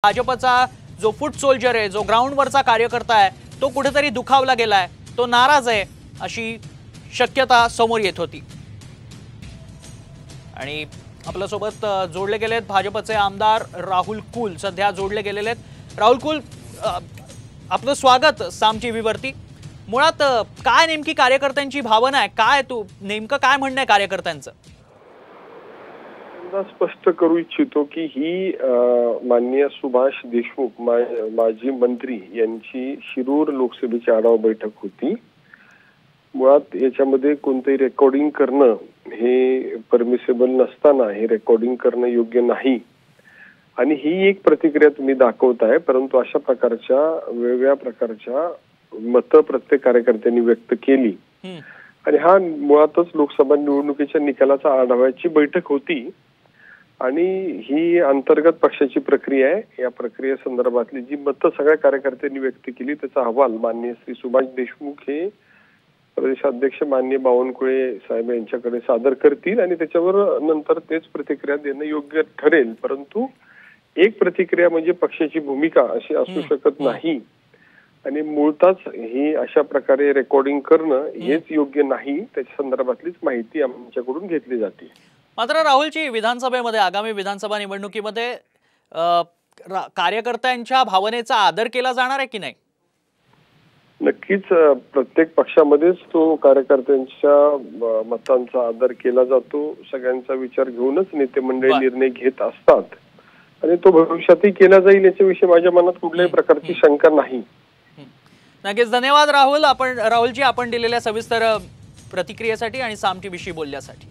भाजपचा जो फूट सोल्जर आहे, जो ग्राउंडवरचा कार्यकर्ता आहे, तो कुठेतरी दुखावला गेलाय, तो नाराज आहे अशी शक्यता समोर येत होती। आणि आपल्यासोबत जोडले गेलेत भाजपचे आमदार राहुल कुल, सध्या जोडले गेलेले आहेत। राहुल कुल, आपलं स्वागत साम टीव्ही वरती। मुळात काय नेमकी कार्यकर्त्यांची भावना आहे, काय तू नेमकं काय म्हणणं आहे कार्यकर्त्यांचं? स्पष्ट करू इच्छितो की ही माननीय सुभाष देशमुख माजी मंत्री यांची शिरूर लोकसभेची आढावा बैठक होती। मुळात याच्यामध्ये कोणतेही रेकॉर्डिंग करणं हे परमिसेबल नसताना हे रेकॉर्डिंग करणं योग्य नाही आणि ही एक प्रतिक्रिया तुम्ही दाखवत आहे, परंतु अशा प्रकारच्या वेगवेगळ्या प्रकारच्या मत प्रत्येक कार्यकर्त्यांनी व्यक्त केली आणि हा मुळातच लोकसभा निवडणुकीच्या निकालाचा आढाव्याची बैठक होती आणि ही अंतर्गत पक्षाची प्रक्रिया आहे। या प्रक्रियेसंदर्भातली जी मतं सगळ्या कार्यकर्त्यांनी व्यक्त केली त्याचा अहवाल माननीय श्री सुभाष देशमुख हे प्रदेशाध्यक्ष माननीय बावनकुळे साहेब यांच्याकडे सादर करतील आणि त्याच्यावर नंतर तेच प्रतिक्रिया देणं योग्य ठरेल। परंतु एक प्रतिक्रिया म्हणजे पक्षाची भूमिका अशी असू शकत नाही आणि मूळतःच ही अशा प्रकारे रेकॉर्डिंग करणं हेच योग्य नाही, त्याच्या संदर्भातलीच माहिती आमच्याकडून घेतली जाते। मात्र राहुलजी, विधानसभेमध्ये आगामी विधानसभा निवडणुकीमध्ये कार्यकर्त्यांच्या भावनेचा आदर केला जाणार आहे की नाही? नक्कीच प्रत्येक पक्षामध्येच तो कार्यकर्त्यांच्या मतांचा आदर केला जातो। सगळ्यांचा विचार घेऊनच नेते मंडळी निर्णय घेत असतात आणि तो भविष्यातही केला जाईल याच्याविषयी माझ्या मनात कुठल्याही प्रकारची शंका नाही। नक्कीच धन्यवाद राहुलजी, आपण दिलेल्या सविस्तर प्रतिक्रियेसाठी आणि साम टीव्हीशी बोलल्यासाठी।